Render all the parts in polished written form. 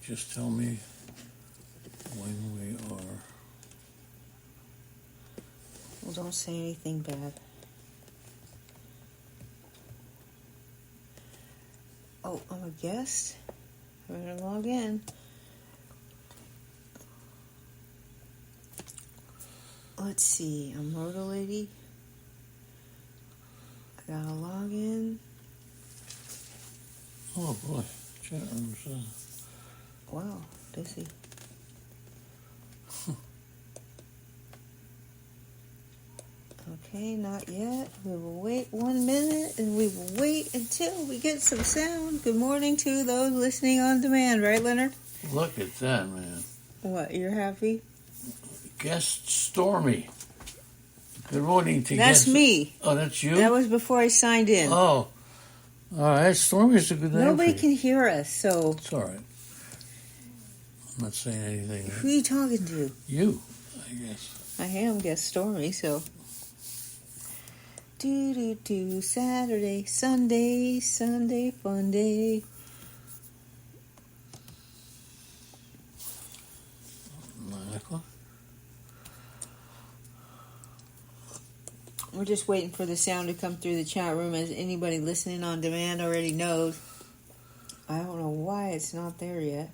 just tell me when we are. Well, don't say anything bad. Oh, I'm a guest. I'm going to log in. Let's see. I'm Roto Lady. I gotta log in. Oh boy, chat room's. Wow, busy. Okay, not yet. We will wait 1 minute, and we will wait until we get some sound. Good morning to those listening on demand, right, Leonard? Look at that, man. What, you're happy? Guest Stormy. Good morning to That's guest. me. Oh, that's you? That was before I signed in. Oh. All right, Stormy's a good name. Nobody for can you. hear us, so... It's all right. I'm not saying anything. Who are you talking to? You, I guess. I am guest Stormy, so... Saturday, Sunday, Sunday, fun day. We're just waiting for the sound to come through the chat room, as anybody listening on demand already knows. I don't know why it's not there yet.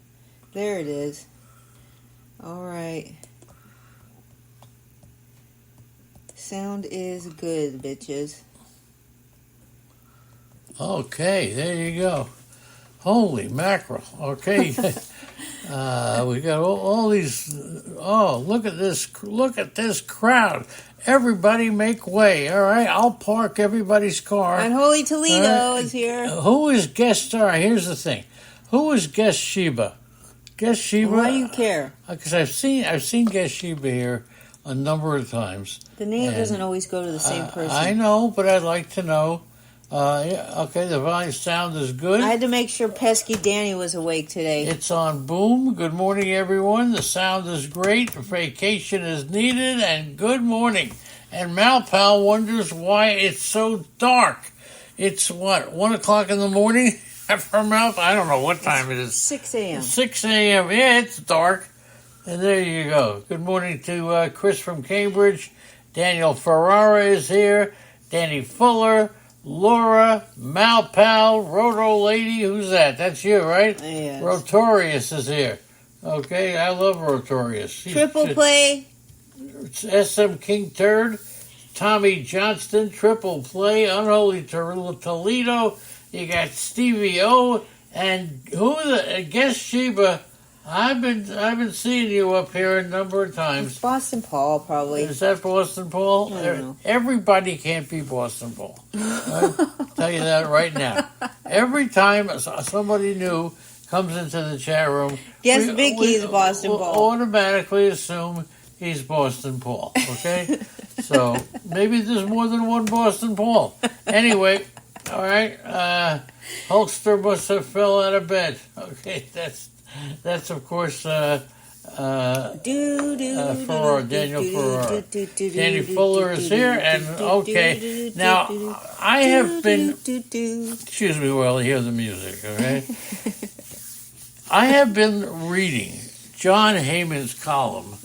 There it is. All right. Sound is good, bitches. Okay, there you go. Holy mackerel. Okay. We got all these. Oh, look at this. Look at this crowd. Everybody make way. All right, I'll park everybody's car. And Holy Toledo is here. Who is guest star? Here's the thing. Who is guest Sheba? Guest Sheba. Why do you care? Because I've seen guest Sheba here a number of times. The name doesn't always go to the same person. I know, but I'd like to know. Yeah, okay, the volume sound is good. I had to make sure pesky Danny was awake today. It's on boom. Good morning, everyone. The sound is great. Vacation is needed, and good morning. And Malpal wonders why it's so dark. It's what, 1 o'clock in the morning for Malpal? I don't know what time it is. 6 a.m. 6 a.m. Yeah, it's dark. And there you go. Good morning to Chris from Cambridge. Daniel Ferrara is here. Danny Fuller. Laura, Malpal, Roto Lady, who's that? That's you, right? Yes. Rotorius is here. Okay, I love Rotorius. Triple play. SM King Turd, Tommy Johnston, triple play, Unholy Toledo. You got Stevie O, and guess Sheba. I've been seeing you up here a number of times. It's Boston Paul, probably. Is that Boston Paul? I don't know. Everybody can't be Boston Paul. I'll tell you that right now. Every time somebody new comes into the chat room, guess Vicky's Boston Paul. Automatically assume he's Boston Paul. Okay, so maybe there's more than one Boston Paul. Anyway, all right. Hulkster must have fell out of bed. Okay, that's of course Ferrara, Daniel Ferrara. Danny Fuller is here, and okay, now I have been. Excuse me while I hear the music. Okay, I have been reading John Heyman's column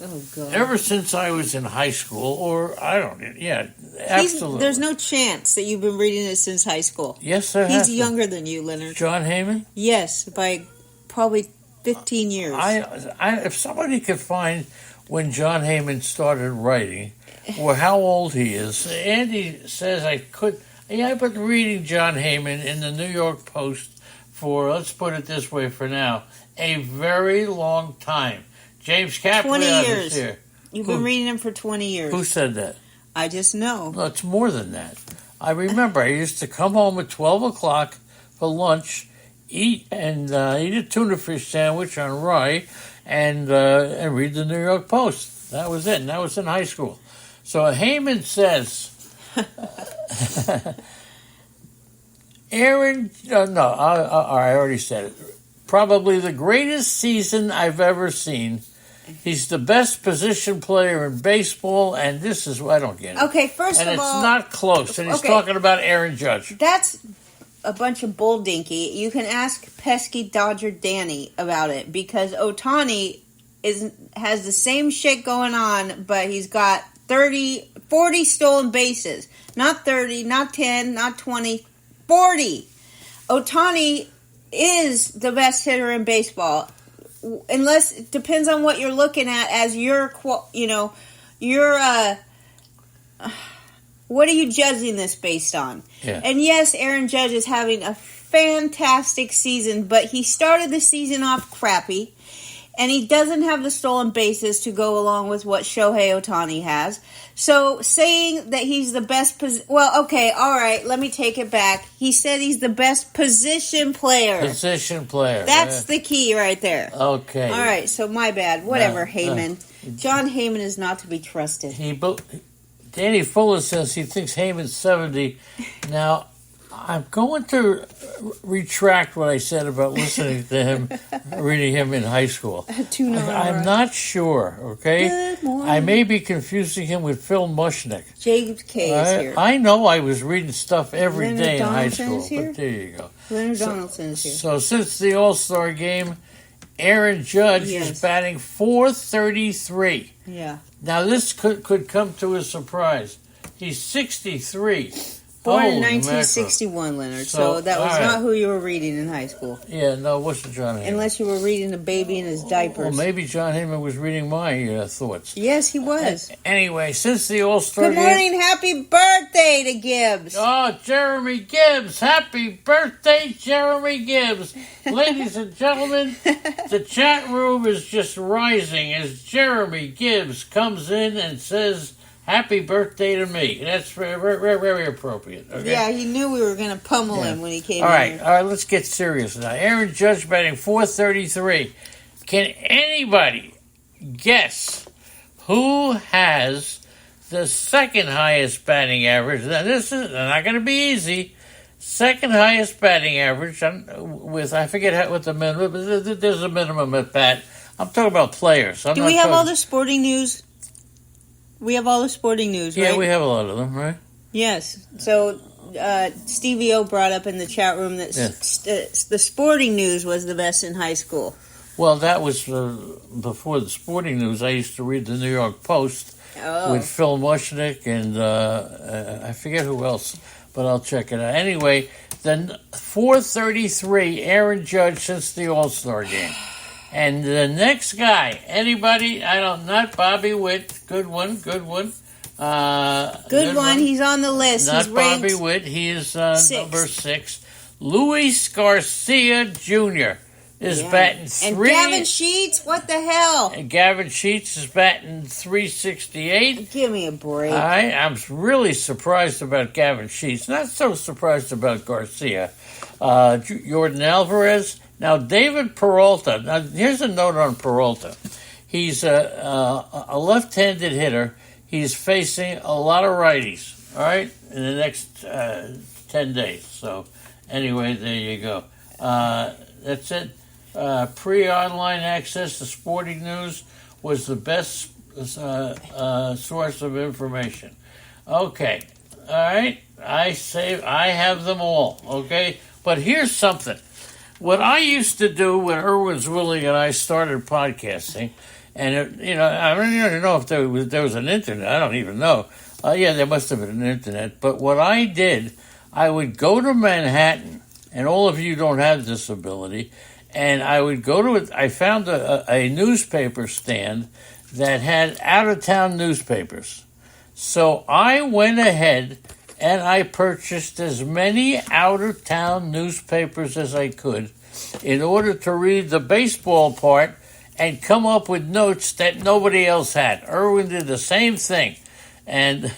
ever since I was in high school, or I don't know. Yeah, absolutely. There's no chance that you've been reading it since high school. Yes, I have. He's younger than you, Leonard. John Heyman? Yes, by probably 15 years. If somebody could find when John Heyman started writing, or how old he is, Andy says I could. Yeah, I've been reading John Heyman in the New York Post for, let's put it this way for now, a very long time. James Kaplan 20 years. Is here. You've been reading him for 20 years. Who said that? I just know. No, it's more than that. I remember I used to come home at 12 o'clock for lunch, eat a tuna fish sandwich on rye, and read the New York Post. That was it, and that was in high school. So Heyman says, I already said it. Probably the greatest season I've ever seen. He's the best position player in baseball, and this is, I don't get it. Okay, first and of all. And it's not close, and he's talking about Aaron Judge. That's a bunch of bull dinky, you can ask pesky Dodger Danny about it, because Ohtani has the same shit going on, but he's got 40 stolen bases. Not 30, not 10, not 20, 40. Ohtani is the best hitter in baseball. Unless, it depends on what you're looking at as your, what are you judging this based on? Yeah. And yes, Aaron Judge is having a fantastic season, but he started the season off crappy, and he doesn't have the stolen bases to go along with what Shohei Ohtani has. So saying that he's the best well, okay, all right, let me take it back. He said he's the best position player. That's the key right there. Okay. All right, so my bad. Whatever, Heyman. John Heyman is not to be trusted. Danny Fuller says he thinks Heyman's 70. Now, I'm going to retract what I said about listening to him, reading him in high school. I'm not sure, okay? Good morning. I may be confusing him with Phil Mushnick. James K. is here. I know I was reading stuff every Leonard day in high Donaldson school, is here? but there you go. Leonard Donaldson is here. So since the All-Star game, Aaron Judge is batting .433. Yeah. Now, this could come to a surprise. He's 63. Born in 1961, Leonard. So that was not who you were reading in high school. Yeah, no, it wasn't John Heyman. Unless you were reading a baby in his diapers. Well, maybe John Heyman was reading my thoughts. Yes, he was. Anyway, since the All-Star Good morning, happy birthday to Gibbs. Oh, Jeremy Gibbs. Happy birthday, Jeremy Gibbs. Ladies and gentlemen, the chat room is just rising as Jeremy Gibbs comes in and says, happy birthday to me. That's very, very, very appropriate. Okay? Yeah, he knew we were going to pummel him when he came in. All right, let's get serious now. Aaron Judge batting .433. Can anybody guess who has the second highest batting average? Now, this is not going to be easy. Second highest batting average with, I forget what the minimum, but there's a minimum at bat. I'm talking about players. Do we have all the sporting news? We have all the sporting news, right? Yeah, we have a lot of them, right? Yes. So Stevie O brought up in the chat room that the sporting news was the best in high school. Well, that was before the sporting news. I used to read the New York Post with Phil Mushnick and I forget who else, but I'll check it out. Anyway, then .433, Aaron Judge since the All-Star game. And the next guy, anybody? Not Bobby Witt. Good one. Good one. He's on the list. Not He's ranked Bobby Witt. He is number 6. Luis Garcia Jr. is batting 3. And Gavin Sheets, what the hell? And Gavin Sheets is batting .368. Give me a break. I'm really surprised about Gavin Sheets. Not so surprised about Garcia. Jordan Alvarez. Now, David Peralta. Now, here's a note on Peralta. He's a left-handed hitter. He's facing a lot of righties, all right, in the next 10 days. So, anyway, there you go. That's it. Pre-online access to sporting news was the best source of information. Okay, all right. I have them all, okay? But here's something. What I used to do when Irwin Zwilling and I started podcasting, and I don't even know if there was an internet. I don't even know. Yeah, there must have been an internet. But what I did, I would go to Manhattan, and all of you don't have this ability, and I would go to it. I found a newspaper stand that had out-of-town newspapers. So I went ahead and I purchased as many out-of-town newspapers as I could in order to read the baseball part and come up with notes that nobody else had. Irwin did the same thing. And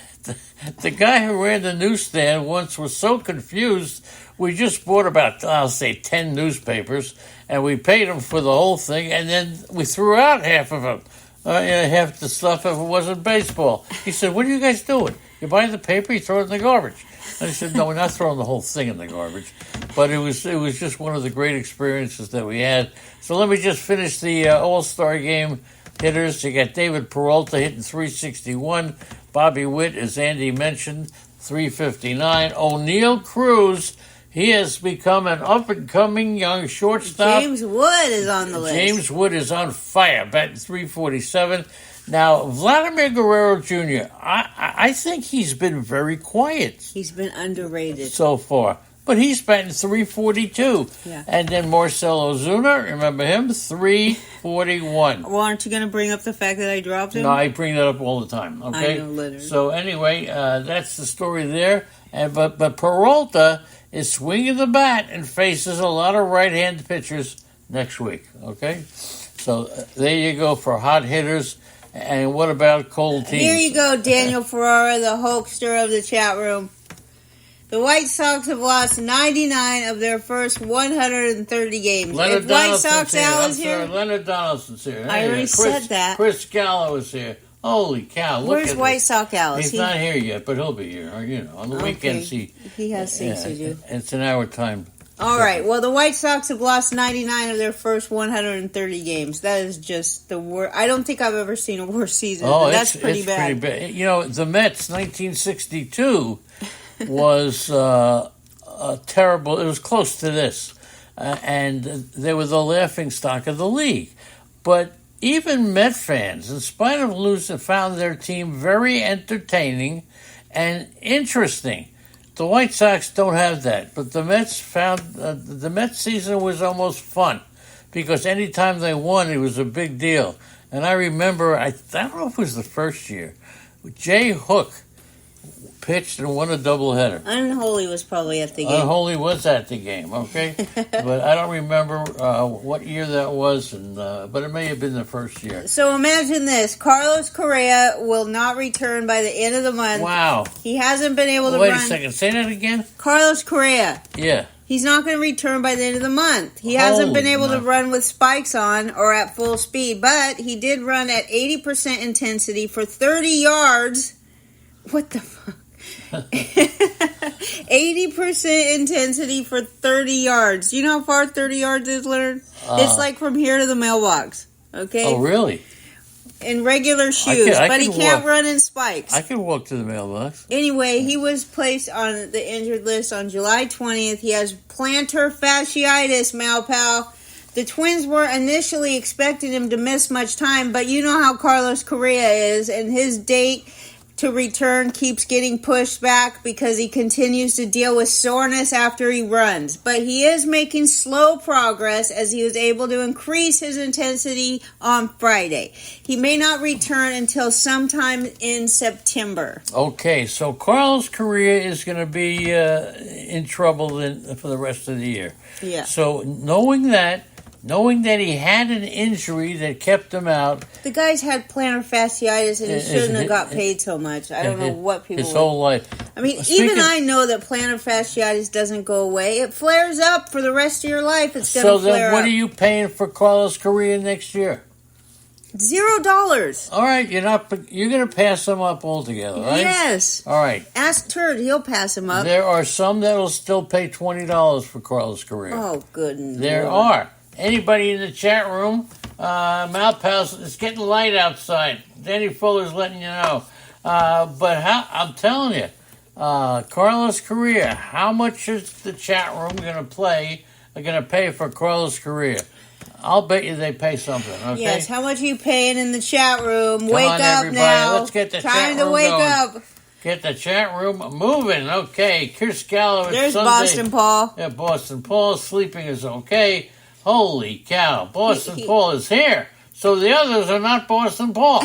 the guy who ran the newsstand once was so confused, we just bought about, 10 newspapers, and we paid him for the whole thing, and then we threw out half of them. Half the stuff if it wasn't baseball. He said, what are you guys doing? You buy the paper, you throw it in the garbage. And I said, no, we're not throwing the whole thing in the garbage. But it was just one of the great experiences that we had. So let me just finish the All-Star Game hitters. You got David Peralta hitting .361. Bobby Witt, as Andy mentioned, .359. O'Neill Cruz He has become an up-and-coming young shortstop. James Wood is on the list. James Wood is on fire, batting .347. Now, Vladimir Guerrero Jr., I think he's been very quiet. He's been underrated so far. But he's batting .342. Yeah. And then Marcell Ozuna, remember him? .341. Well, aren't you going to bring up the fact that I dropped him? No, I bring that up all the time. Okay. I know, Leonard. So anyway, that's the story there. But Peralta is swinging the bat and faces a lot of right-handed pitchers next week. Okay. So there you go for hot hitters. And what about cold teams? Here you go, Daniel Ferrara, the hoaxer of the chat room. The White Sox have lost 99 of their first 130 games. Leonard If White Sox Al is here. here, Leonard Donaldson's here. I already said that. Chris Gallo is here. Holy cow! Look Where's at White this. Sox Al? He's not here yet, but he'll be here. On the weekends he has things to do. It's an hour time. All right. Well, the White Sox have lost 99 of their first 130 games. That is just the worst. I don't think I've ever seen a worse season. Oh, that's pretty bad. Pretty bad. The Mets, 1962, was terrible. It was close to this, and they were the laughingstock of the league. But even Met fans, in spite of losing, found their team very entertaining and interesting. The White Sox don't have that, but the Mets found the Mets season was almost fun because anytime they won, it was a big deal. And I remember, I don't know if it was the first year, Jay Hook pitched and won a doubleheader. Unholy was probably at the game. Unholy was at the game, okay? But I don't remember what year that was, but it may have been the first year. So imagine this. Carlos Correa will not return by the end of the month. Wow. He hasn't been able to Wait run. a second. Say that again? Carlos Correa. Yeah. He's not going to return by the end of the month. He hasn't been able to run with spikes on or at full speed, but he did run at 80% intensity for 30 yards. What the fuck? 80% intensity for 30 yards. Do you know how far 30 yards is, Leonard? It's like from here to the mailbox. Okay? Oh, really? In regular shoes, but he can't run in spikes. I can walk to the mailbox. Anyway, he was placed on the injured list on July 20th. He has plantar fasciitis, Malpal. The Twins were initially expecting him to miss much time, but you know how Carlos Correa is, and his date to return keeps getting pushed back because he continues to deal with soreness after he runs. But he is making slow progress as he was able to increase his intensity on Friday. He may not return until sometime in September. Okay, so Carlos Correa is going to be in trouble for the rest of the year. Yeah. So knowing that he had an injury that kept him out. The guy's had plantar fasciitis and he shouldn't have got paid so much. I don't know what people... His whole life. I mean, even I know that plantar fasciitis doesn't go away. It flares up for the rest of your life. It's going to flare up. So then what are you paying for Carlos Correa next year? $0. All right, you're going to pass him up altogether, right? Yes. All right. Ask Turd, he'll pass him up. There are some that will still pay $20 for Carlos Correa. Oh, good. There are. Anybody in the chat room, Malpals, it's getting light outside. Danny Fuller's letting you know. I'm telling you, Carlos Correa, how much is the chat room going to pay for Carlos Correa? I'll bet you they pay something, okay? Yes, how much are you paying in the chat room? Come wake on, up everybody. now. Let's get the Time chat room to wake going. up. Get the chat room moving. Okay, Chris Gallo. There's Sunday. Boston Paul. Yeah, Boston Paul. Sleeping is okay. Holy cow. Boston Paul is here. So the others are not Boston Paul.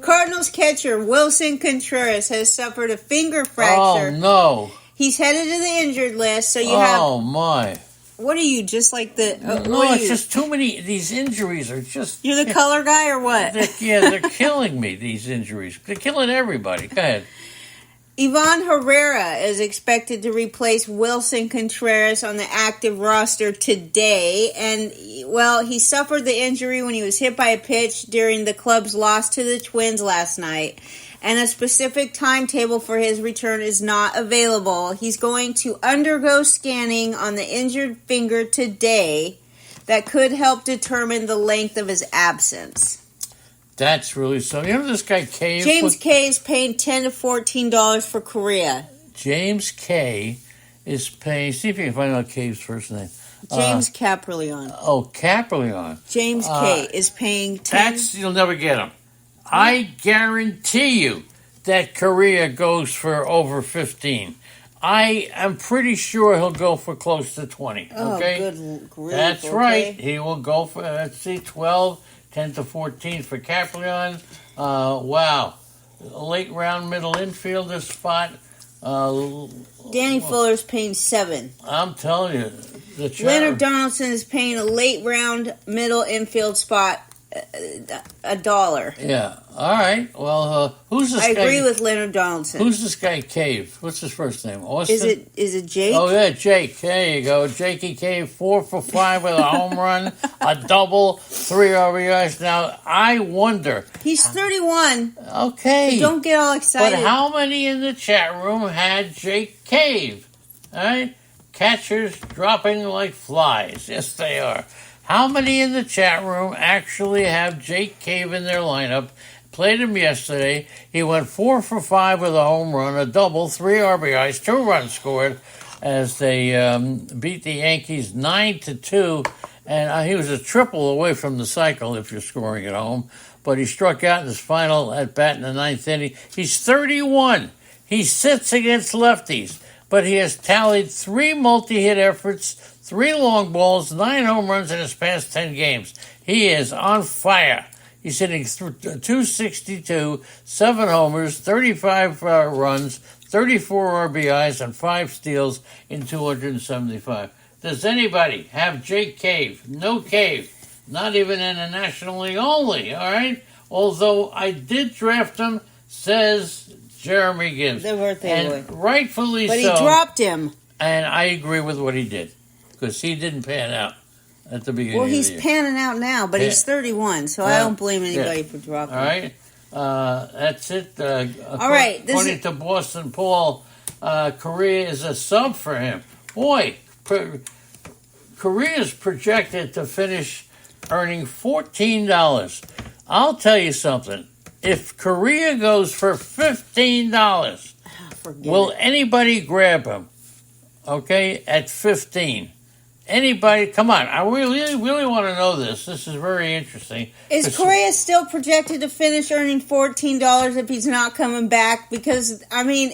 Cardinals catcher Wilson Contreras has suffered a finger fracture. Oh, no. He's headed to the injured list, so you have... Oh, my. What are you, just like the... No, it's just too many... These injuries are just... You're the color guy or what? They're killing me, these injuries. They're killing everybody. Go ahead. Ivan Herrera is expected to replace Wilson Contreras on the active roster today. And, well, he suffered the injury when he was hit by a pitch during the club's loss to the Twins last night. And a specific timetable for his return is not available. He's going to undergo scanning on the injured finger today that could help determine the length of his absence. That's really so. You know this guy K? James K is paying $10 to $14 for Correa. James K is paying. See if you can find out Cave's first name. James Caprileon. Oh, Caprileon. James K is paying 10. You'll never get him. I guarantee you that Korea goes for over 15. I am pretty sure he'll go for close to 20. Okay, good grief. That's right. He will go for 12, 10 to 14 for Caprileon. Wow, late round middle infielder spot. Danny Fuller's paying 7. I'm telling you, Leonard Donaldson is paying a late round middle infield spot $1. Yeah. All right. Well, who's this guy? I agree with Leonard Donaldson. Who's this guy? Cave. What's his first name? Austin. Is it Jake? Oh yeah, Jake. There you go, Jakey Cave. 4 for 5 with a home run, a double, 3 RBIs. Now I wonder. He's 31. Okay. So don't get all excited. But how many in the chat room had Jake Cave? All right. Catchers dropping like flies. Yes, they are. How many in the chat room actually have Jake Cave in their lineup? Played him yesterday. He went 4 for 5 with a home run, a double, 3 RBIs, 2 runs scored as they beat the Yankees 9-2. And he was a triple away from the cycle if you're scoring at home. But he struck out in his final at bat in the 9th inning. He's 31. He sits against lefties. But he has tallied 3 multi-hit efforts, 3 long balls, 9 home runs in his past 10 games. He is on fire. He's hitting .262, 7 homers, 35 runs, 34 RBIs, and 5 steals in 275. Does anybody have Jake Cave? No Cave. Not even in the National League only, all right? Although I did draft him, says Jeremy Gibbs. The birthday boy. Rightfully but so. But he dropped him. And I agree with what he did. Because he didn't pan out at the beginning of the year. Well, he's panning out now, but he's 31, so I don't blame anybody for dropping him. All right. That's it. All right. According to Boston Paul, Korea is a sub for him. Boy, Korea is projected to finish earning $14. I'll tell you something. If Korea goes for $15, will anybody grab him? Okay, at 15. Anybody? Come on. I really want to know this. This is very interesting. Is Korea still projected to finish earning $14 if he's not coming back? Because, I mean,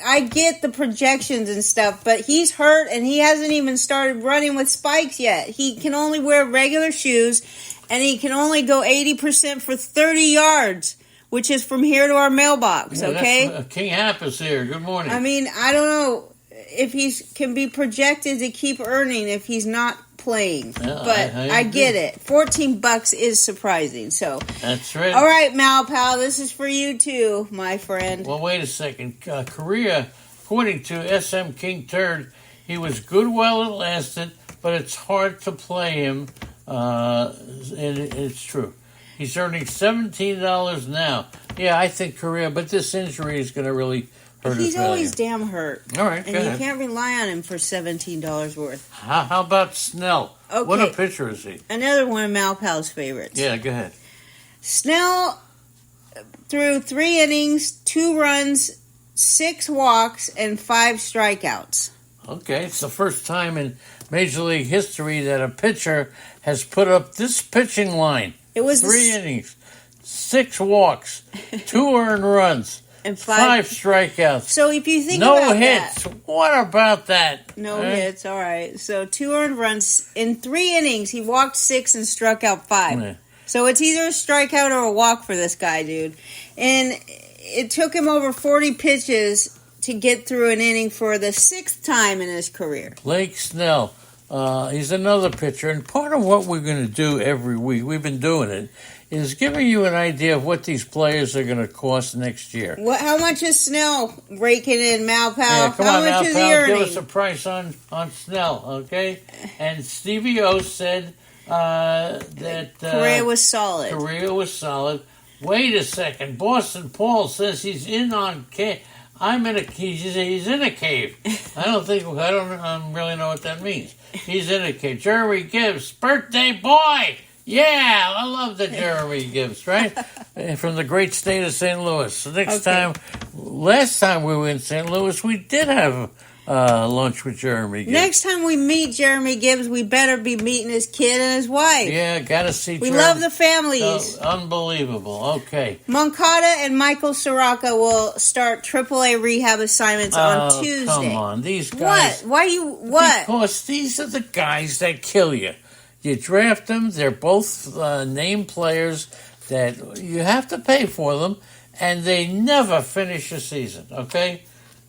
I get the projections and stuff, but he's hurt and he hasn't even started running with spikes yet. He can only wear regular shoes and he can only go 80% for 30 yards, which is from here to our mailbox, okay? King Hap is here. Good morning. I mean, I don't know if he can be projected to keep earning if he's not playing. Yeah, but I get it. $14 is surprising. So that's right. All right, Malpal, this is for you too, my friend. Well, wait a second. Korea, according to SM King Turd, he was good while it lasted, but it's hard to play him. And it's true. He's earning $17 now. Yeah, I think Korea, but this injury is going to really hurt his He's value. always damn hurt. All right, and you can't rely on him for $17 worth. How about Snell? Okay. What a pitcher is he? Another one of Malpal's favorites. Yeah, go ahead. Snell threw 3 innings, 2 runs, 6 walks, and 5 strikeouts. Okay, it's the first time in Major League history that a pitcher has put up this pitching line. It was 3 innings, 6 walks, 2 earned runs, and 5 strikeouts. So if you think no about hits, that, what about that? No hits, all right. So 2 earned runs in 3 innings. He walked 6 and struck out 5. Yeah. So it's either a strikeout or a walk for this guy, dude. And it took him over 40 pitches to get through an inning for the 6th time in his career. Blake Snell. He's another pitcher, and part of what we're going to do every week, we've been doing it, is giving you an idea of what these players are going to cost next year. How much is Snell raking in, Malpal? Yeah, come how on, much Malpal, is he earning? give us a price on Snell, okay? And Stevie O said that Korea was solid. Korea was solid. Wait a second. Boston Paul says he's in on K. He's in a cave. I don't really know what that means. He's in a cave. Jeremy Gibbs, birthday boy. Yeah, I love the Jeremy Gibbs, right? From the great state of St. Louis. So last time we were in St. Louis, we did have lunch with Jeremy Gibbs. Next time we meet Jeremy Gibbs, we better be meeting his kid and his wife. Yeah, gotta see. We love the families. Unbelievable. Okay. Moncada and Michael Soraka will start AAA rehab assignments on Tuesday. Come on, these guys. What? What? Because these are the guys that kill you. You draft them. They're both named players that you have to pay for them, and they never finish a season. Okay.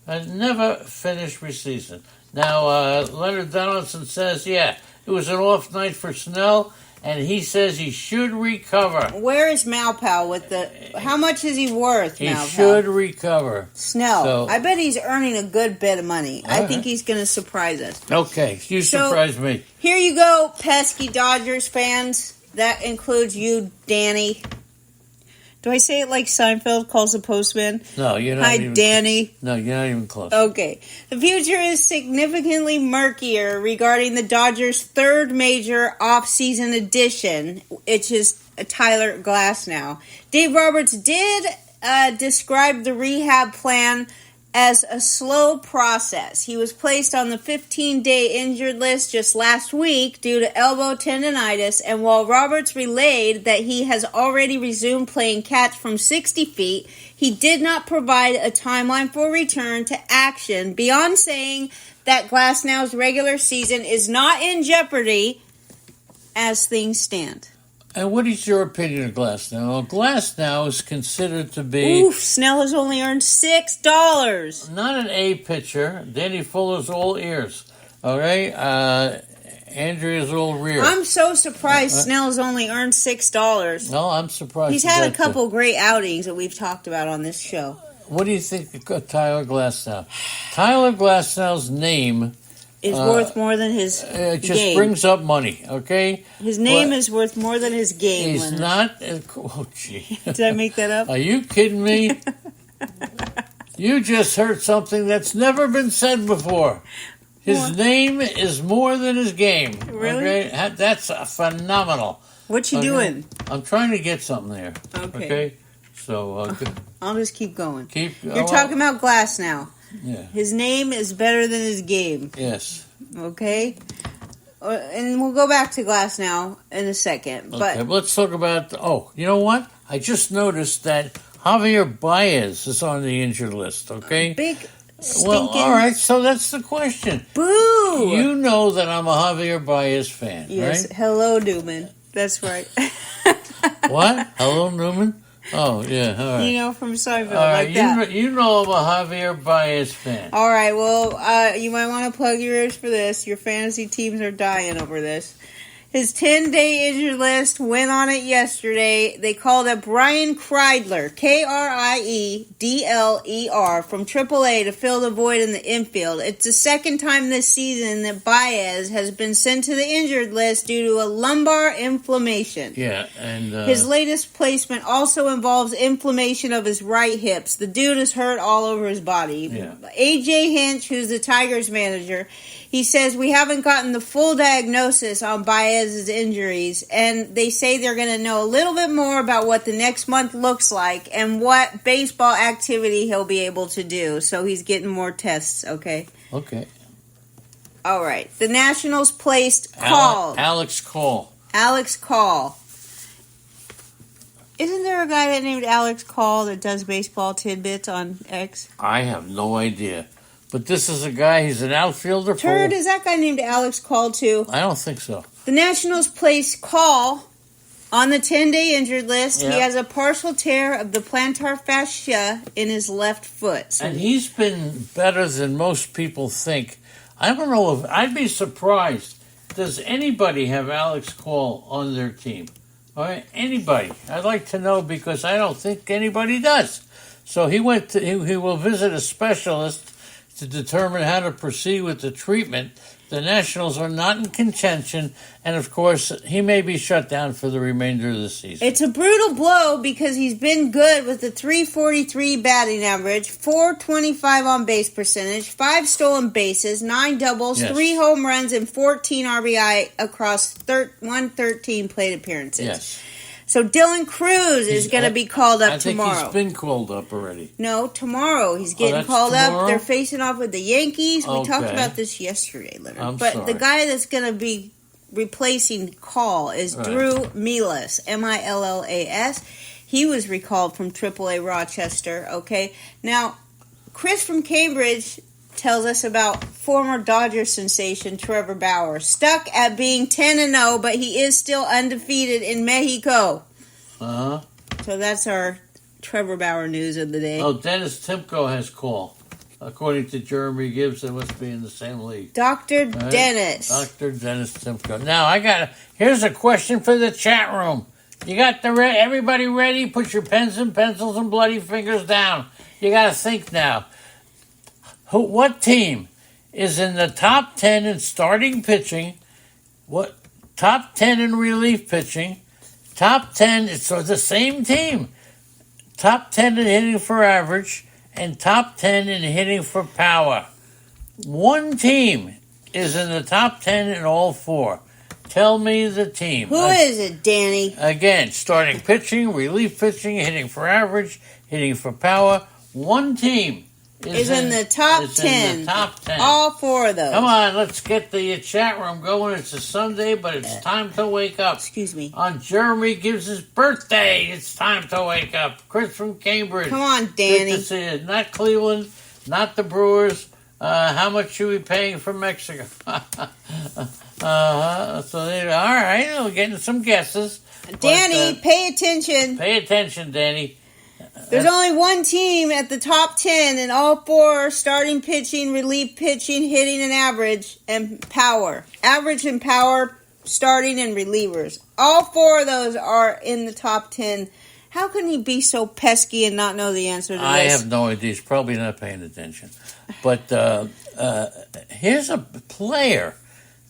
Never finish season. Now, Leonard Donaldson says, it was an off night for Snell, and he says he should recover. Where is Malpal with how much is he worth, He Malpal? should recover. Snell. So, I bet he's earning a good bit of money. I think he's going to surprise us. Okay, you surprise me. Here you go, pesky Dodgers fans. That includes you, Danny. Do I say it like Seinfeld calls the postman? No, you're not. Hi, Danny. No, you're not even close. Okay. The future is significantly murkier regarding the Dodgers' third major offseason addition, which is Tyler Glasnow. Dave Roberts did describe the rehab plan as a slow process. He was placed on the 15-day injured list just last week due to elbow tendonitis, and while Roberts relayed that he has already resumed playing catch from 60 feet, he did not provide a timeline for return to action beyond saying that Glasnow's regular season is not in jeopardy as things stand. And what is your opinion of Glasnow? Well, Glasnow is considered to be... Oof, Snell has only earned $6. Not an A pitcher. Danny Fuller's all ears. All right? Andrea's all rear. I'm so surprised Snell's only earned $6. No, I'm surprised. He's had a couple great outings that we've talked about on this show. What do you think of Tyler Glasnow? Tyler Glasnow's name... is worth more than his it just game. Brings up money, okay? His name is worth more than his game. He's Leonard. not... Oh, gee. Did I make that up? Are you kidding me? You just heard something that's never been said before. His name is more than his game. Really? Okay? That's phenomenal. What you doing? I'm trying to get something there. Okay. So, I'll just keep going. You're talking about Glasnow. Yeah. His name is better than his game. Yes. Okay? And we'll go back to Glasnow in a second. Okay, But let's talk about... you know what? I just noticed that Javier Baez is on the injured list, okay? Big stinking... Well, all right, so that's the question. Boo! You know that I'm a Javier Baez fan, Yes, right? hello, Newman. That's right. What? Hello, Newman? Oh, yeah, all right. You know, from Seinfeld, All right, like that. you know I'm a Javier Baez fan. All right, well, you might want to plug your ears for this. Your fantasy teams are dying over this. His 10-day injured list went on it yesterday. They called up Brian Kreidler, Kriedler, from AAA to fill the void in the infield. It's the second time this season that Baez has been sent to the injured list due to a lumbar inflammation. Yeah, and... his latest placement also involves inflammation of his right hips. The dude is hurt all over his body. Yeah. A.J. Hinch, who's the Tigers manager, he says, we haven't gotten the full diagnosis on Baez's injuries, and they say they're going to know a little bit more about what the next month looks like and what baseball activity he'll be able to do. So he's getting more tests, okay? Okay. All right. The Nationals placed Alex Call. Alex Call. Isn't there a guy that named Alex Call that does baseball tidbits on X? I have no idea. But this is a guy, he's an outfielder. Turd, is that guy named Alex Call too? I don't think so. The Nationals placed Call on the 10-day injured list. Yeah. He has a partial tear of the plantar fascia in his left foot. So And he's been better than most people think. I don't know if... I'd be surprised. Does anybody have Alex Call on their team? All right, anybody. I'd like to know because I don't think anybody does. So he will visit a specialist to determine how to proceed with the treatment. The Nationals are not in contention, and of course, he may be shut down for the remainder of the season. it's a brutal blow because he's been good with a .343 batting average, .425 on base percentage, 5 stolen bases, 9 doubles, Yes. 3 home runs, and 14 RBI across 113 plate appearances. Yes. So Dylan Cruz is going to be called up tomorrow. I think he's been called up already. No, tomorrow. He's getting called tomorrow? up. They're facing off with the Yankees. We Okay. talked about this yesterday, Leonard. I'm but sorry. the guy that's going to be replacing Call is Drew Millas, Millas. He was recalled from AAA Rochester, okay? Now, Chris from Cambridge tells us about former Dodger sensation Trevor Bauer. Stuck at being 10-0, but he is still undefeated in Mexico. Uh-huh. So that's our Trevor Bauer news of the day. Oh, Dennis Timko has call. According to Jeremy Gibbs, they must be in the same league. Dr. Dennis. Dr. Dennis Timko. Now, here's a question for the chat room. You got everybody ready? Put your pens and pencils and bloody fingers down. You got to think now. What team is in the top 10 in starting pitching? What top 10 in relief pitching? Top 10, it's the same team. Top 10 in hitting for average and top 10 in hitting for power. One team is in the top 10 in all four. Tell me the team. Who is it, Danny? Again, starting pitching, relief pitching, hitting for average, hitting for power. One team is in the top 10. In the top 10. All four of those. Come on, let's get the chat room going. It's a Sunday, but it's time to wake up. Excuse me. On Jeremy Gibbs' birthday, it's time to wake up. Chris from Cambridge. Come on, Danny. Good to see you. Not Cleveland, not the Brewers. How much should we be paying for Mexico? So all right, we're getting some guesses. Danny, pay attention. Pay attention, Danny. There's only one team at the top 10, and all four are starting pitching, relief pitching, hitting, and average and power. Average and power, starting and relievers. All four of those are in the top 10. How can he be so pesky and not know the answer to this? I have no idea. He's probably not paying attention. But here's a player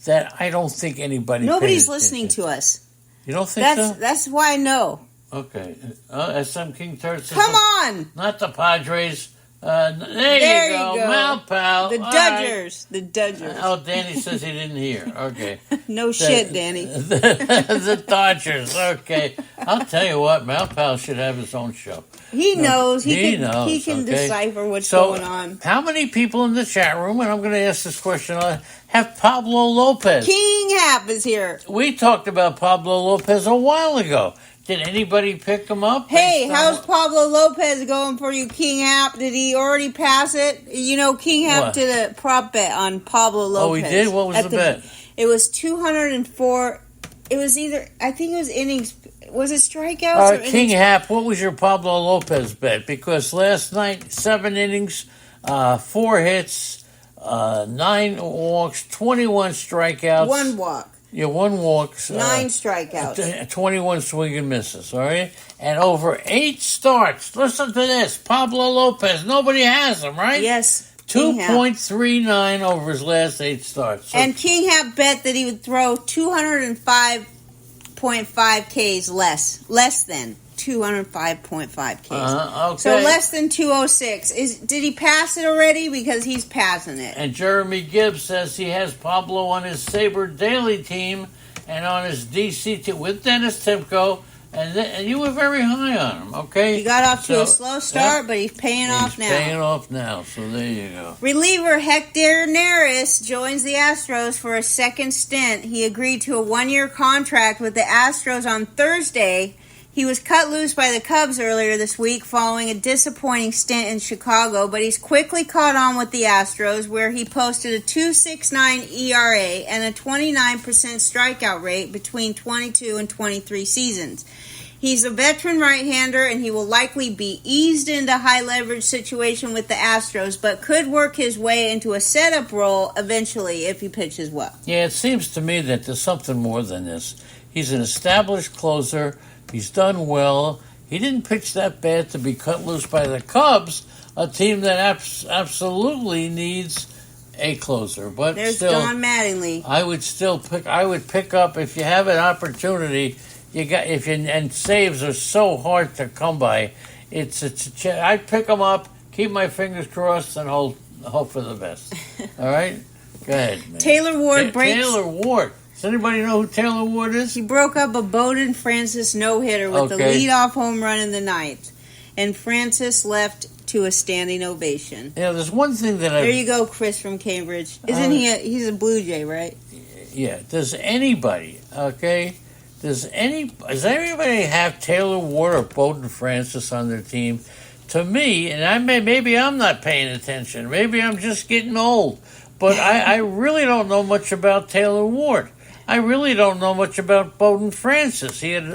that I don't think anybody Nobody's listening to us. You don't think so? That's why I know. Okay. SM King Turks. Come on! Not the Padres. There you go. Malpal. The Dodgers. Right. The Dodgers. Oh, Danny says he didn't hear. Okay. No shit, Danny. The Dodgers. Okay. I'll tell you what, Malpal should have his own show. He knows. He knows. can decipher what's going on. How many people in the chat room, and I'm going to ask this question, have Pablo Lopez? King Hap is here. We talked about Pablo Lopez a while ago. Did anybody pick him up? Hey, how's Pablo Lopez going for you, King Hap? Did he already pass it? You know, King Hap did a prop bet on Pablo Lopez. Oh, he did? What was the bet? It was 204. It was I think it was innings. Was it strikeouts or innings? King Hap, what was your Pablo Lopez bet? Because last night, 7 innings, 4 hits, 9 walks, 21 strikeouts. 1 walk. Yeah, 1 walk. 9 strikeouts. 21 swing and misses, all right? And over 8 starts. Listen to this. Pablo Lopez. Nobody has him, right? Yes. 2.39 over his last 8 starts. So, and King Hap bet that he would throw 205.5 Ks less than 205.5 Ks. Okay. So less than 206. Did he pass it already? Because he's passing it. And Jeremy Gibbs says he has Pablo on his Sabre Daily team and on his DC team with Dennis Timko. And you were very high on him, okay? He got off to a slow start, but he's paying off now. He's paying off now, so there you go. Reliever Hector Neris joins the Astros for a second stint. He agreed to a 1-year contract with the Astros on Thursday. He was cut loose by the Cubs earlier this week following a disappointing stint in Chicago, but he's quickly caught on with the Astros, where he posted a 2.69 ERA and a 29% strikeout rate between 22 and 23 seasons. He's a veteran right-hander, and he will likely be eased into high-leverage situation with the Astros, but could work his way into a setup role eventually if he pitches well. Yeah, it seems to me that there's something more than this. He's an established closer. He's done well. He didn't pitch that bad to be cut loose by the Cubs, a team that absolutely needs a closer. But there's still, Don Mattingly. I would pick up if you have an opportunity. And saves are so hard to come by. I'd pick them up, keep my fingers crossed, and hope for the best. All right, go ahead, man. Taylor Ward breaks. Taylor Ward. Does anybody know who Taylor Ward is? He broke up a Bowden Francis no-hitter with the leadoff home run in the ninth. And Francis left to a standing ovation. Yeah, there's one thing that There you go, Chris from Cambridge. Isn't he's a Blue Jay, right? Yeah. Does anybody, does anybody have Taylor Ward or Bowden Francis on their team? To me, and maybe I'm not paying attention. Maybe I'm just getting old. But I really don't know much about Taylor Ward. I really don't know much about Bowden Francis. He had,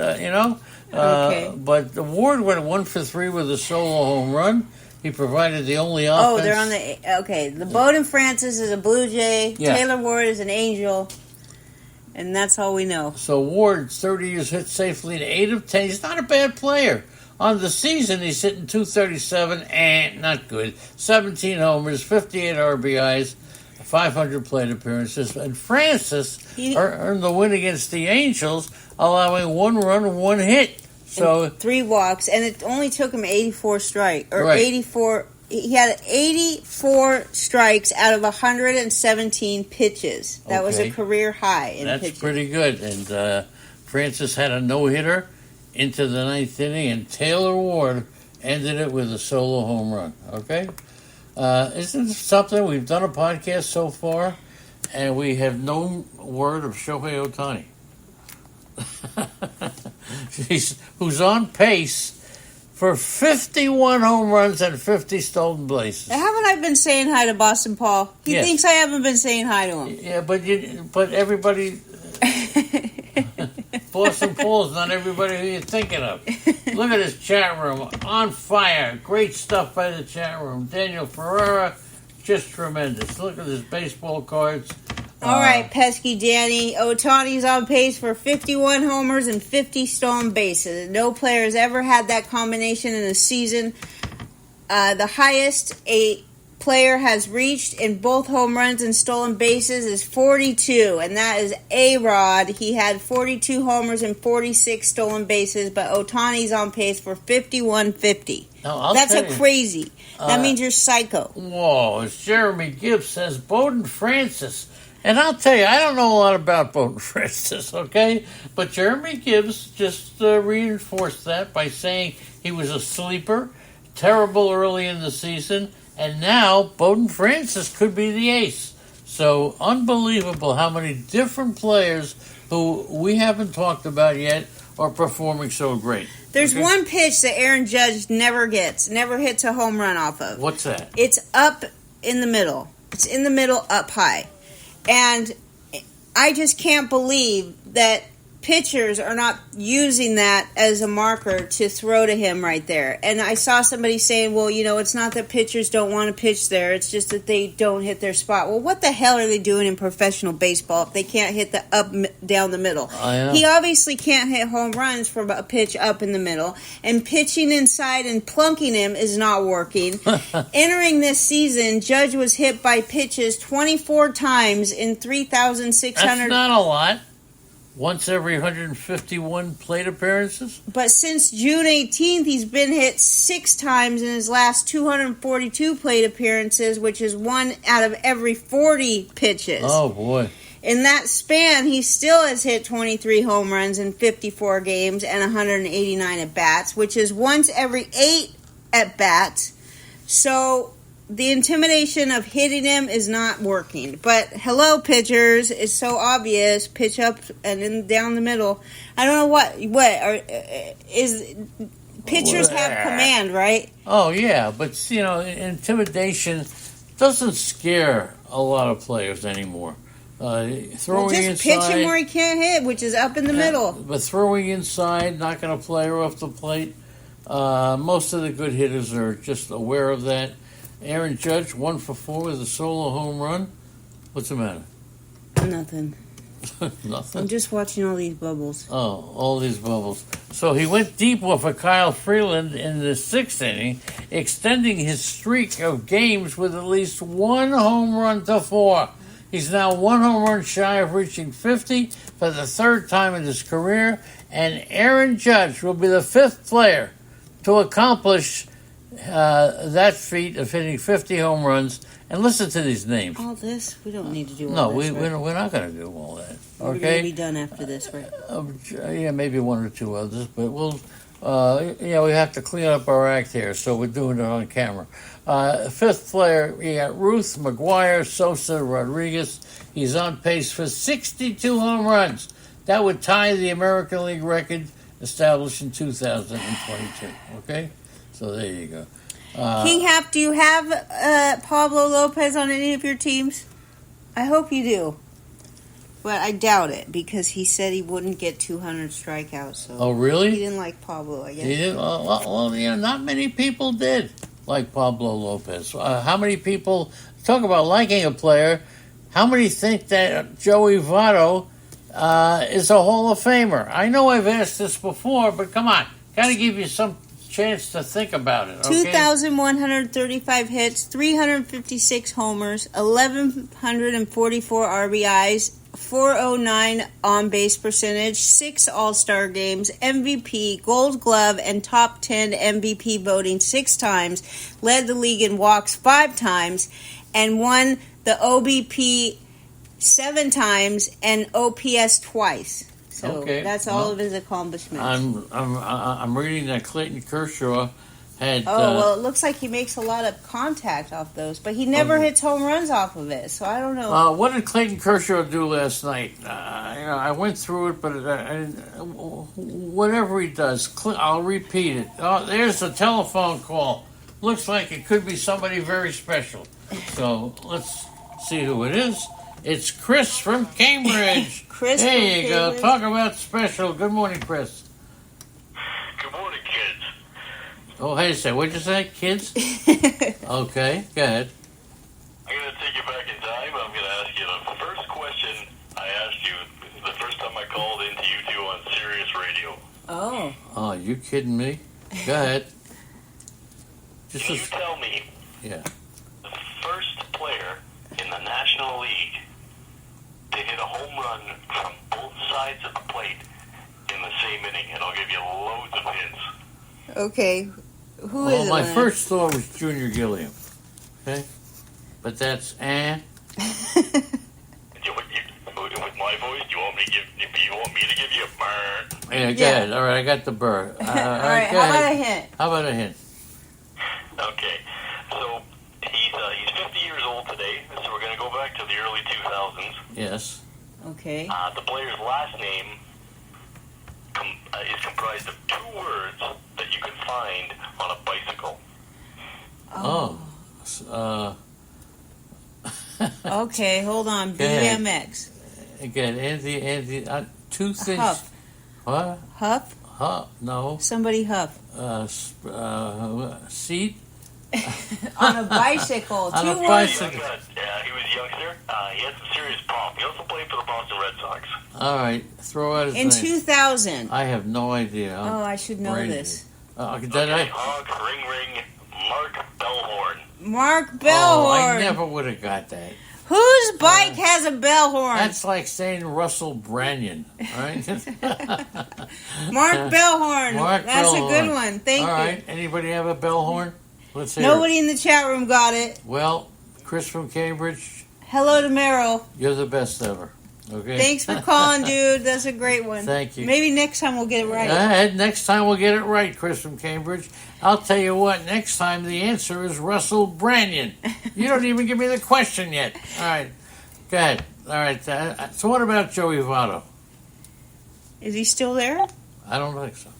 but the Ward went 1 for 3 with a solo home run. He provided the only offense. Oh, they're on the Bowden Francis is a Blue Jay. Yeah. Taylor Ward is an Angel. And that's all we know. So Ward's 30 years hit safely in 8 of 10. He's not a bad player. On the season, he's hitting .237, not good. 17 homers, 58 RBIs, 500 plate appearances. And Francis earned the win against the Angels, allowing 1 run, 1 hit. So and 3 walks, and it only took him 84 strikes, or right. 84. He had 84 strikes out of 117 pitches. That was a career high in pitches. That's pretty good. And Francis had a no-hitter into the 9th inning, and Taylor Ward ended it with a solo home run. Okay? Isn't this something? We've done a podcast so far, and we have no word of Shohei Ohtani. Who's on pace for 51 home runs and 50 stolen bases. Haven't I been saying hi to Boston Paul? He thinks I haven't been saying hi to him. Yeah, but everybody... Boston Paul's not everybody who you're thinking of. Look at his chat room. On fire. Great stuff by the chat room. Daniel Ferreira, just tremendous. Look at his baseball cards. All right, pesky Danny. Ohtani's on pace for 51 homers and 50 stolen bases. No player has ever had that combination in a season. The highest a player has reached in both home runs and stolen bases is 42, and that is A-Rod. He had 42 homers and 46 stolen bases, but Ohtani's on pace for 51-50. That's crazy. That means you're psycho. Whoa, as Jeremy Gibbs says, Bowden Francis. And I'll tell you, I don't know a lot about Bowden Francis, okay? But Jeremy Gibbs just reinforced that by saying he was a sleeper, terrible early in the season, and now Bowden Francis could be the ace. So unbelievable how many different players who we haven't talked about yet are performing so great. There's one pitch that Aaron Judge never hits a home run off of. What's that? It's up in the middle. It's in the middle, up high. And I just can't believe that pitchers are not using that as a marker to throw to him right there. And I saw somebody saying, well, it's not that pitchers don't want to pitch there. It's just that they don't hit their spot. Well, what the hell are they doing in professional baseball if they can't hit the up down the middle? He obviously can't hit home runs from a pitch up in the middle. And pitching inside and plunking him is not working. Entering this season, Judge was hit by pitches 24 times in 3,600. That's not a lot. Once every 151 plate appearances? But since June 18th, he's been hit 6 times in his last 242 plate appearances, which is 1 out of every 40 pitches. Oh, boy. In that span, he still has hit 23 home runs in 54 games and 189 at-bats, which is once every 8 at-bats. So the intimidation of hitting him is not working. But hello, pitchers. It's so obvious. Pitch up and then down the middle. I don't know pitchers have command, right? Oh, yeah. But, intimidation doesn't scare a lot of players anymore. Throwing just pitch him where he can't hit, which is up in the middle. But throwing inside, knocking a player off the plate, most of the good hitters are just aware of that. Aaron Judge, 1 for 4 with a solo home run. What's the matter? Nothing. Nothing? I'm just watching all these bubbles. Oh, all these bubbles. So he went deep off of Kyle Freeland in the 6th inning, extending his streak of games with at least 1 home run to 4. He's now 1 home run shy of reaching 50 for the 3rd time in his career, and Aaron Judge will be the 5th player to accomplish that feat of hitting 50 home runs And listen to these names. All this? We don't need to do all No, this, we're not going to do all that. We're going to Okay? be done after this, right? Yeah, maybe one or two others, but we'll. We have to clean up our act here, so we're doing it on camera. Fifth player, you got Ruth, McGuire, Sosa, Rodriguez. He's on pace for 62 home runs. That would tie the American League record established in 2022. Okay? So there you go. King Hap, do you have Pablo Lopez on any of your teams? I hope you do. But I doubt it, because he said he wouldn't get 200 strikeouts. So Oh, really? he didn't like Pablo, I guess. He didn't? Well, not many people did like Pablo Lopez. How many people, talk about liking a player, how many think that Joey Votto is a Hall of Famer? I know I've asked this before, but come on. Got to give you some chance to think about it. Okay? 2,135 hits, 356 homers, 1,144 RBIs, 409 on-base percentage, 6 All-Star games, MVP, Gold Glove, and top 10 MVP voting 6 times, led the league in walks 5 times, and won the OBP 7 times and OPS twice. So that's all of his accomplishments. I'm reading that Clayton Kershaw had. Well, it looks like he makes a lot of contact off those, but he never hits home runs off of it. So I don't know. What did Clayton Kershaw do last night? I went through it, but whatever he does, I'll repeat it. Oh, there's a telephone call. Looks like it could be somebody very special. So let's see who it is. It's Chris from Cambridge. Chris there from you Cambridge. go. Talk about special. Good morning, Chris. Good morning, kids. Oh, hey, what'd you say, kids? Okay, go ahead. I'm going to take you back in time. I'm going to ask you the first question I asked you the first time I called into you two on Sirius Radio. Oh. Oh, you kidding me? Go ahead. Can you tell me Yeah. the first player in the National League to hit a home run from both sides of the plate in the same inning? And I'll give you loads of hints. Okay. Who is Well, it? my Lynn? first thought was Junior Gilliam. Okay? But that's With my voice, do you want me to give you a burn? Yeah, go ahead. All right, I got the bird. All right, how about a hint? How about a hint? Okay, so he's 50 years old today, so we're going to go back to the early 2000s. Yes. Okay. The player's last name is comprised of 2 words that you can find on a bicycle. Okay, hold on. Go ahead. BMX. Again, Andy, 2 things. Huff. What? Huff? Huff? No. Somebody huff. Seat? On a bicycle. On 2 a words. bicycle. He was a youngster. He had some serious pop. He also played for the Boston Red Sox. All right, throw out his In name. 2000. I have no idea. I should know this. Did Okay, I? honk, ring, ring, Mark Bellhorn. Mark Oh, Bellhorn. I never would have got that. Whose bike has a bell horn? That's like saying Russell Branyan, right? Mark Bellhorn. Mark That's Bellhorn. a good one. Thank All you. right. Anybody have a bell horn? Let's hear Nobody it. in the chat room got it. Well, Chris from Cambridge, Hello to Merrill. you're the best ever. Okay. Thanks for calling, dude. That's a great one. Thank you. Maybe next time we'll get it right. Next time we'll get it right, Chris from Cambridge. I'll tell you what, next time the answer is Russell Branyan. You don't even give me the question yet. All right. Go ahead. All right. So what about Joey Votto? Is he still there? I don't think so.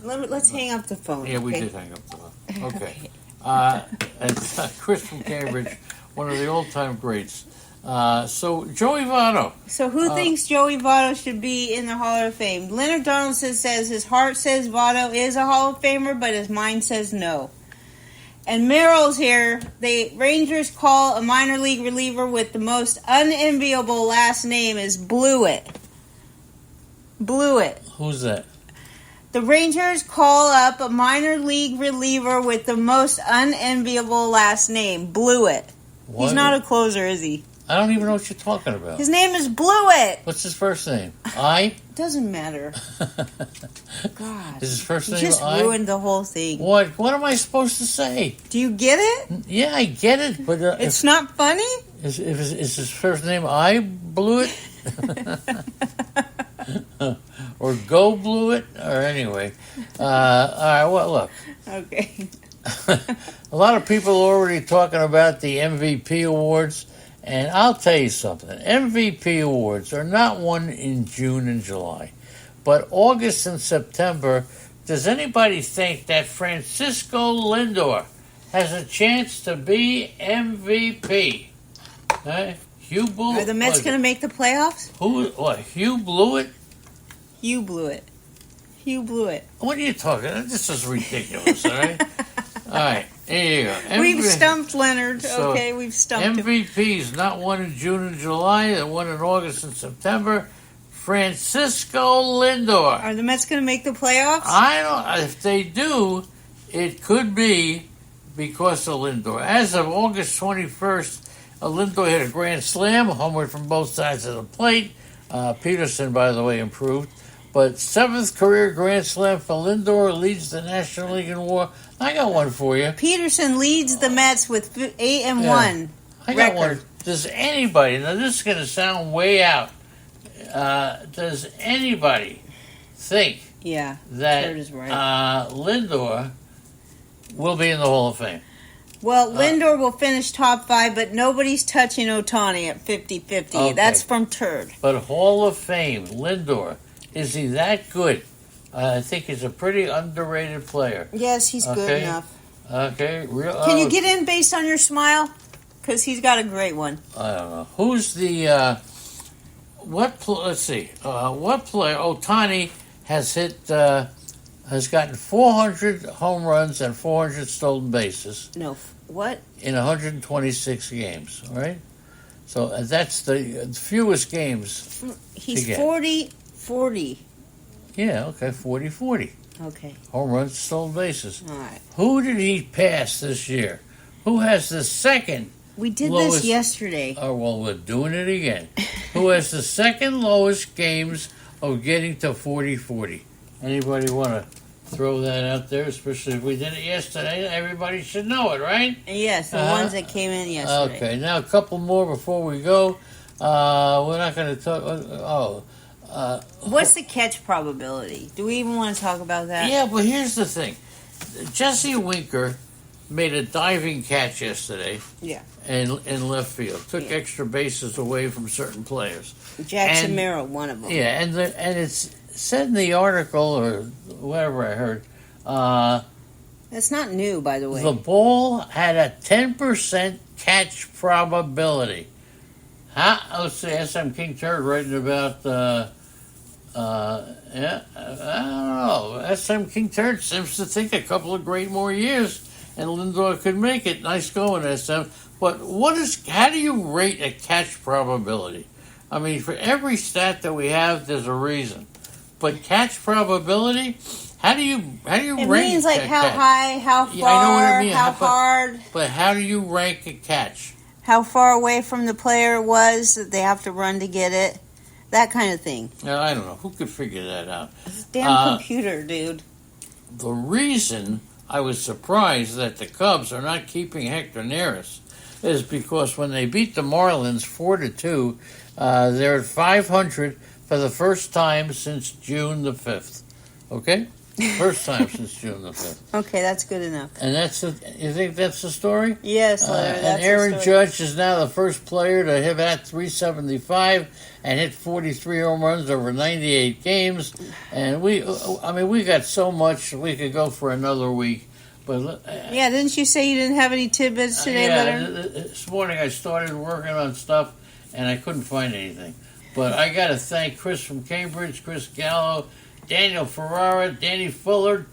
Let's hang up the phone. Yeah, we okay? did hang up the phone. Okay. And Chris from Cambridge, one of the old-time greats. So Joey Votto. So who thinks Joey Votto should be in the Hall of Fame? Leonard Donaldson says his heart says Votto is a Hall of Famer, but his mind says no. And Merrill's here. The Rangers call a minor league reliever with the most unenviable last name is Blewett. Blewett. Who's that? The Rangers call up a minor league reliever with the most unenviable last name, Blewett. He's not a closer, is he? I don't even know what you're talking about. His name is Blewett. What's his first name? I? Doesn't matter. God. Is his first name You just I? ruined the whole thing. What am I supposed to say? Do you get it? Yeah, I get it, but It's not funny? is his first name I blew it? Or go blew it? Or anyway. All right, well, look. Okay. A lot of people are already talking about the MVP awards, and I'll tell you something. MVP awards are not won in June and July, but August and September. Does anybody think that Francisco Lindor has a chance to be MVP? Hugh blew. Are the Mets going to make the playoffs? Who? What? Hugh blew it? You blew it. You blew it. What are you talking? This is ridiculous. All right. All right. Here you go. We've stumped Leonard. So, okay, we've stumped him. MVPs not one in June and July. They won in August and September. Francisco Lindor. Are the Mets going to make the playoffs? I don't. If they do, it could be because of Lindor. As of August 21st, Lindor hit a grand slam, homered from both sides of the plate. Peterson, by the way, improved. But 7th career grand slam for Lindor, leads the National League in WAR. I got one for you. Peterson leads the Mets with 8-1 I got record. one. Does anybody, now this is going to sound way out, does anybody think Yeah, that Kurt is right. Lindor will be in the Hall of Fame? Well, Lindor will finish top 5, but nobody's touching Ohtani at 50-50. Okay. That's from Turd. But Hall of Fame, Lindor, is he that good? I think he's a pretty underrated player. Yes, he's good Okay. enough. Okay, Can you get in based on your smile? Because he's got a great one. I don't know. Who's the, let's see, what player, Ohtani has hit, has gotten 400 home runs and 400 stolen bases. No, what? In 126 games, all right? So that's the fewest games. He's to get. 40-40. Yeah, okay, 40-40. Okay, Home runs, stolen bases. all right. Who did he pass this year? Who has the second We did lowest? this yesterday. Oh, well, we're doing it again. Who has the second lowest games of getting to 40-40? Anybody want to throw that out there? Especially if we did it yesterday, everybody should know it, right? Yes, the ones that came in yesterday. Okay, now a couple more before we go. We're not going to talk. What's the catch probability? Do we even want to talk about that? Yeah, but here's the thing. Jesse Winker made a diving catch yesterday. Yeah. In left field, took extra bases away from certain players. Jackson And- Merrill, one of them. Yeah, and it's said in the article or whatever I heard, That's not new, by the way. the ball had a 10% catch probability. Let's see, SM King Turd writing about. I don't know. SM King Turd seems to think a couple of great more years, and Lindor could make it. Nice going, SM. But how do you rate a catch probability? I mean, for every stat that we have, there's a reason. But catch probability, how do you It rank means like a how catch? high, how far, Yeah, I know what it means. how hard, But how do you rank a catch? how far away from the player it was that they have to run to get it. That kind of thing. Now, I don't know. Who could figure that out? Damn computer, dude. The reason I was surprised that the Cubs are not keeping Hector Neris is because when they beat the Marlins 4-2, they're at 500 for the first time since June the 5th. Okay? First time since June the 5th. Okay, that's good enough. And you think that's the story? Yes, Larry, that's and Aaron the story. Judge is now the first player to hit at 375 and hit 43 home runs over 98 games. And we got so much we could go for another week. But Yeah, didn't you say you didn't have any tidbits today, Leonard? This morning I started working on stuff and I couldn't find anything. But I got to thank Chris from Cambridge, Chris Gallo, Daniel Ferrara, Danny Fuller,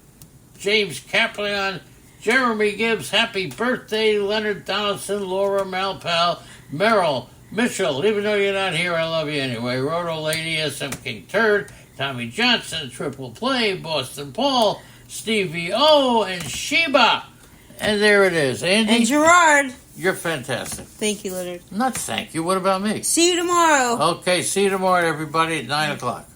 James Caplion, Jeremy Gibbs, happy birthday, Leonard Donaldson, Laura Malpal, Merrill, Mitchell, even though you're not here, I love you anyway, Roto Lady, SM King Turd, Tommy Johnson, Triple Play, Boston Paul, Stevie O, and Sheba. And there it is. Andy, And Gerard. you're fantastic. Thank you, Leonard. Not thank you. What about me? See you tomorrow. Okay, see you tomorrow, everybody, at 9 o'clock.